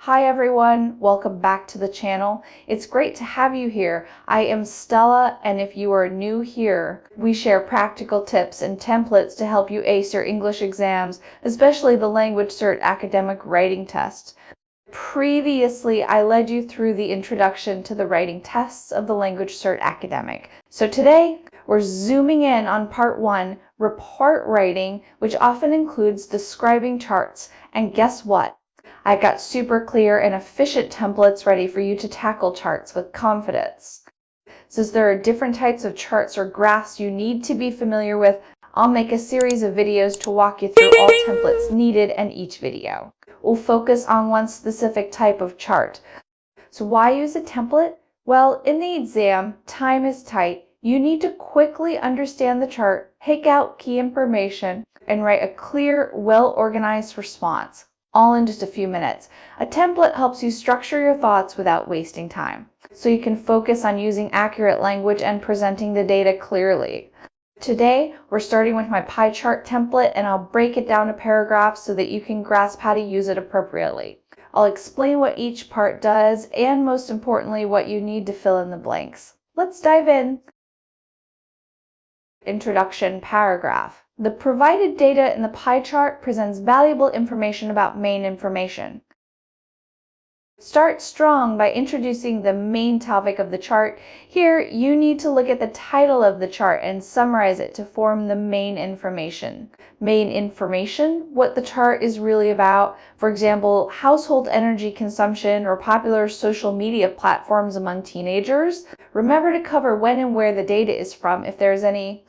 Hi everyone, welcome back to the channel. It's great to have you here. I am Stella, and if you are new here, we share practical tips and templates to help you ace your English exams, especially the LanguageCert Academic writing test. Previously, I led you through the introduction to the writing tests of the LanguageCert Academic. So today, we're zooming in on part 1, report writing, which often includes describing charts. And guess what? I got super clear and efficient templates ready for you to tackle charts with confidence. Since there are different types of charts or graphs you need to be familiar with, I'll make a series of videos to walk you through all templates needed in each video. We'll focus on one specific type of chart. So why use a template? Well, in the exam, time is tight. You need to quickly understand the chart, pick out key information, and write a clear, well-organized response, all in just a few minutes. A template helps you structure your thoughts without wasting time, so you can focus on using accurate language and presenting the data clearly. Today, we're starting with my pie chart template, and I'll break it down to paragraphs so that you can grasp how to use it appropriately. I'll explain what each part does, and most importantly, what you need to fill in the blanks. Let's dive in. Introduction paragraph. The provided data in the pie chart presents valuable information about main information. Start strong by introducing the main topic of the chart. Here, you need to look at the title of the chart and summarize it to form the main information. Main information, what the chart is really about. For example, household energy consumption or popular social media platforms among teenagers. Remember to cover when and where the data is from if there's any.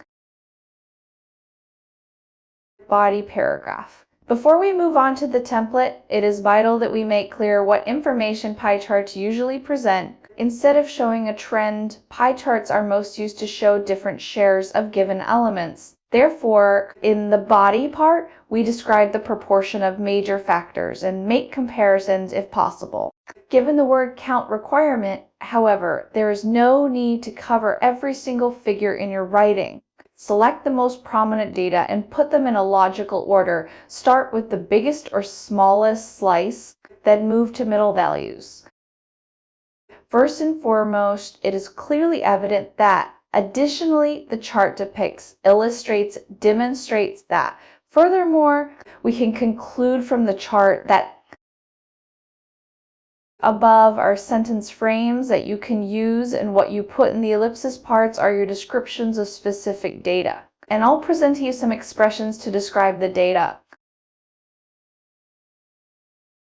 Body paragraph. Before we move on to the template, it is vital that we make clear what information pie charts usually present. Instead of showing a trend, pie charts are most used to show different shares of given elements. Therefore, in the body part, we describe the proportion of major factors and make comparisons if possible. Given the word count requirement, however, there is no need to cover every single figure in your writing. Select the most prominent data and put them in a logical order. Start with the biggest or smallest slice, then move to middle values. First and foremost, it is clearly evident that additionally, the chart depicts, illustrates, demonstrates that. Furthermore, we can conclude from the chart that above are sentence frames that you can use, and what you put in the ellipsis parts are your descriptions of specific data. And I'll present to you some expressions to describe the data.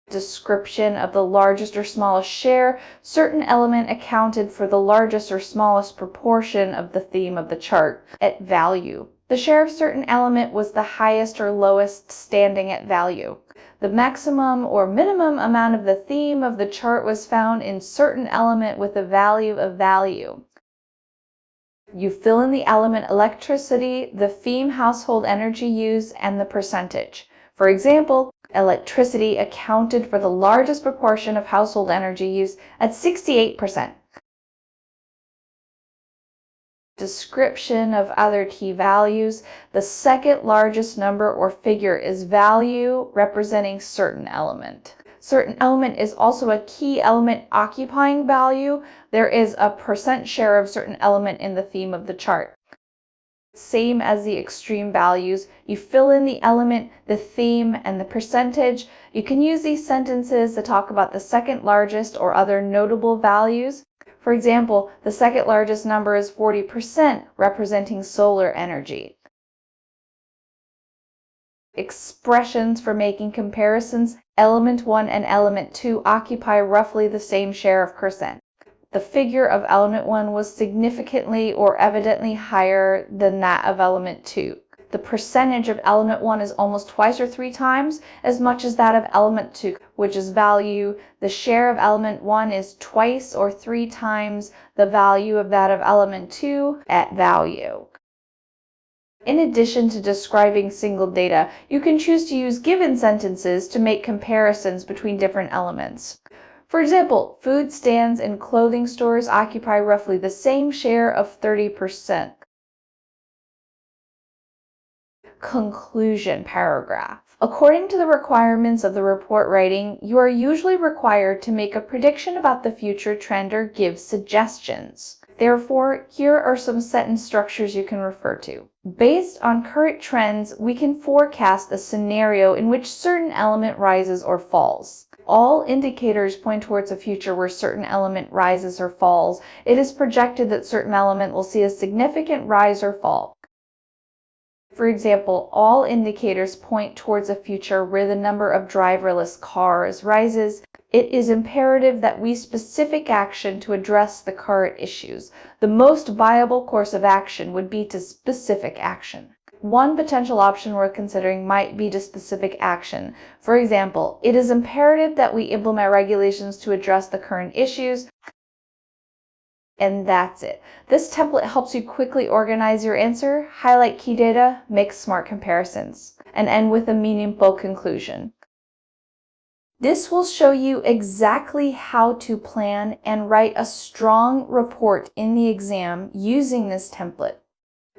Description of the largest or smallest share, certain element accounted for the largest or smallest proportion of the theme of the chart. At value, the share of certain element was the highest or lowest standing at value. The maximum or minimum amount of the theme of the chart was found in certain element with a value of value. You fill in the element electricity, the theme household energy use, and the percentage. For example, electricity accounted for the largest proportion of household energy use at 68%. Description of other key values. The second largest number or figure is value, representing certain element. Certain element is also a key element occupying value. There is a percent share of certain element in the theme of the chart. Same as the extreme values, you fill in the element, the theme, and the percentage. You can use these sentences to talk about the second largest or other notable values. For example, the second largest number is 40%, representing solar energy. Expressions for making comparisons. Element 1 and element 2 occupy roughly the same share of percent. The figure of element 1 was significantly or evidently higher than that of element 2. The percentage of element 1 is almost twice or 3 times as much as that of element 2, which is value. The share of element 1 is twice or 3 times the value of that of element 2 at value. In addition to describing single data, you can choose to use given sentences to make comparisons between different elements. For example, food stands and clothing stores occupy roughly the same share of 30%. conclusion paragraph. According to the requirements of the report writing, you are usually required to make a prediction about the future trend or give suggestions. Therefore, here are some sentence structures you can refer to. Based on current trends, we can forecast a scenario in which certain element rises or falls. All indicators point towards a future where certain element rises or falls. It is projected that certain element will see a significant rise or fall. For example, all indicators point towards a future where the number of driverless cars rises. It is imperative that we specific action to address the current issues. The most viable course of action would be to specific action. One potential option worth considering might be to specific action. For example, it is imperative that we implement regulations to address the current issues. And that's it. This template helps you quickly organize your answer, highlight key data, make smart comparisons, and end with a meaningful conclusion. This will show you exactly how to plan and write a strong report in the exam using this template.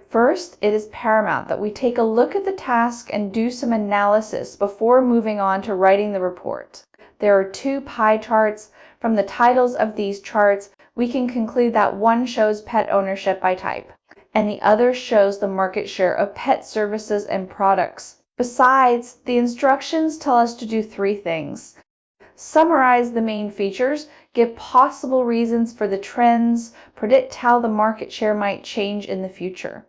First, it is paramount that we take a look at the task and do some analysis before moving on to writing the report. There are two pie charts. From the titles of these charts, we can conclude that one shows pet ownership by type, and the other shows the market share of pet services and products. Besides, the instructions tell us to do three things. Summarize the main features, give possible reasons for the trends, predict how the market share might change in the future.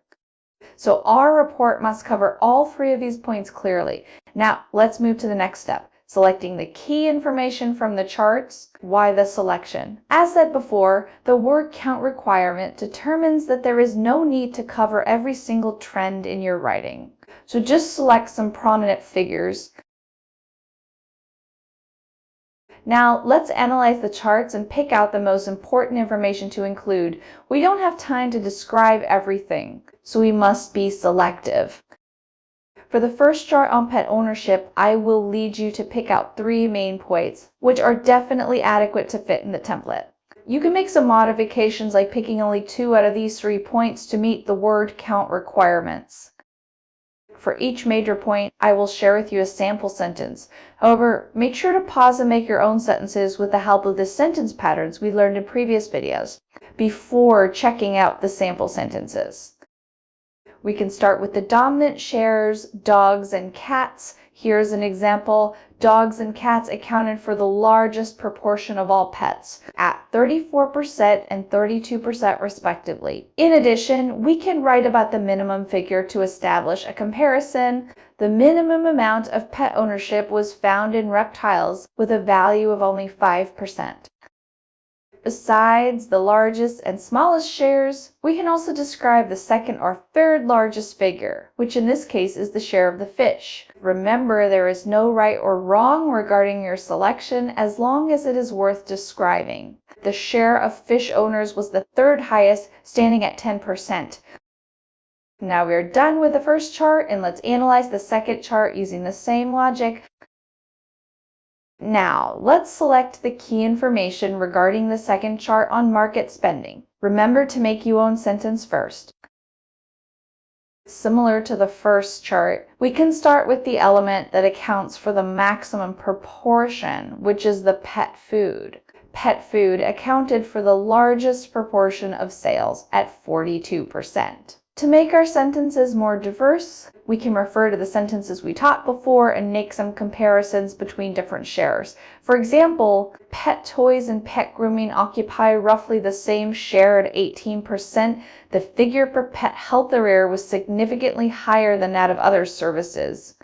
So our report must cover all three of these points clearly. Now, let's move to the next step. Selecting the key information from the charts. Why the selection? As said before, the word count requirement determines that there is no need to cover every single trend in your writing. So just select some prominent figures. Now, let's analyze the charts and pick out the most important information to include. We don't have time to describe everything, so we must be selective. For the first chart on pet ownership, I will lead you to pick out three main points, which are definitely adequate to fit in the template. You can make some modifications like picking only 2 out of these 3 points to meet the word count requirements. For each major point, I will share with you a sample sentence. However, make sure to pause and make your own sentences with the help of the sentence patterns we learned in previous videos before checking out the sample sentences. We can start with the dominant shares, dogs and cats. Here's an example. Dogs and cats accounted for the largest proportion of all pets, at 34% and 32% respectively. In addition, we can write about the minimum figure to establish a comparison. The minimum amount of pet ownership was found in reptiles with a value of only 5%. Besides the largest and smallest shares, we can also describe the second or third largest figure, which in this case is the share of the fish. Remember, there is no right or wrong regarding your selection as long as it is worth describing. The share of fish owners was the third highest, standing at 10%. Now we are done with the first chart, and let's analyze the second chart using the same logic. Now, let's select the key information regarding the second chart on market spending. Remember to make your own sentence first. Similar to the first chart, we can start with the element that accounts for the maximum proportion, which is the pet food. Pet food accounted for the largest proportion of sales at 42%. To make our sentences more diverse, we can refer to the sentences we taught before and make some comparisons between different shares. For example, pet toys and pet grooming occupy roughly the same share at 18%. The figure for pet health area was significantly higher than that of other services.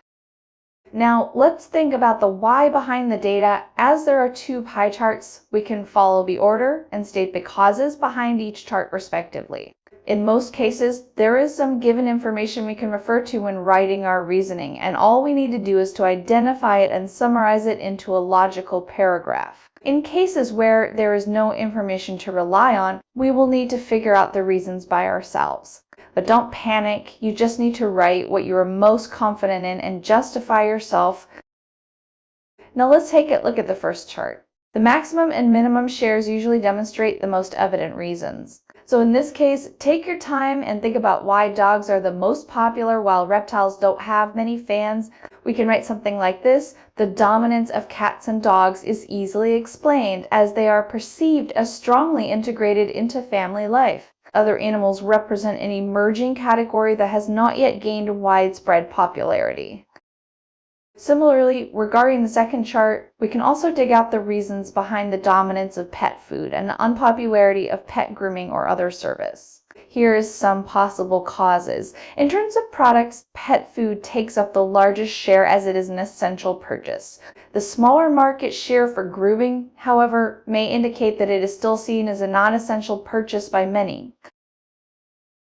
Now, let's think about the why behind the data. As there are 2 pie charts, we can follow the order and state the causes behind each chart respectively. In most cases, there is some given information we can refer to when writing our reasoning, and all we need to do is to identify it and summarize it into a logical paragraph. In cases where there is no information to rely on, we will need to figure out the reasons by ourselves. But don't panic, you just need to write what you are most confident in and justify yourself. Now let's take a look at the first chart. The maximum and minimum shares usually demonstrate the most evident reasons. So in this case, take your time and think about why dogs are the most popular while reptiles don't have many fans. We can write something like this: the dominance of cats and dogs is easily explained as they are perceived as strongly integrated into family life. Other animals represent an emerging category that has not yet gained widespread popularity. Similarly, regarding the second chart, we can also dig out the reasons behind the dominance of pet food and the unpopularity of pet grooming or other service. Here is some possible causes. In terms of products, pet food takes up the largest share as it is an essential purchase. The smaller market share for grooming, however, may indicate that it is still seen as a non-essential purchase by many.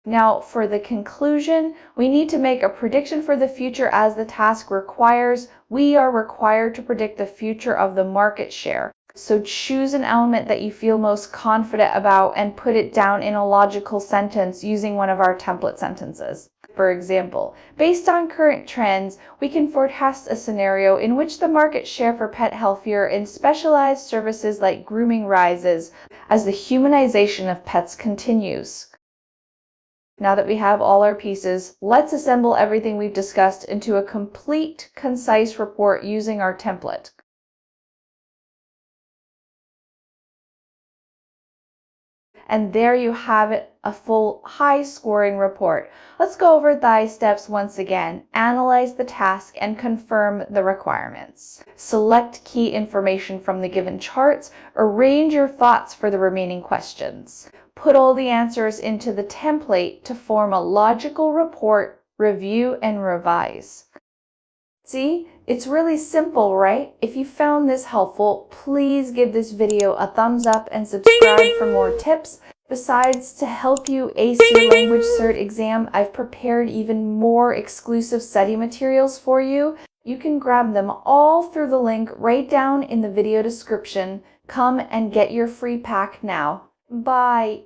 Now, for the conclusion, we need to make a prediction for the future as the task requires. We are required to predict the future of the market share. So choose an element that you feel most confident about and put it down in a logical sentence using one of our template sentences. For example, based on current trends, we can forecast a scenario in which the market share for pet healthcare and specialized services like grooming rises as the humanization of pets continues. Now that we have all our pieces, let's assemble everything we've discussed into a complete, concise report using our template. And there you have it, a full high-scoring report. Let's go over the steps once again. Analyze the task and confirm the requirements. Select key information from the given charts. Arrange your thoughts for the remaining questions. Put all the answers into the template to form a logical report, review, and revise. See, it's really simple, right? If you found this helpful, please give this video a thumbs up and subscribe for more tips. Besides, to help you ace your LanguageCert exam, I've prepared even more exclusive study materials for you. You can grab them all through the link right down in the video description. Come and get your free pack now. Bye!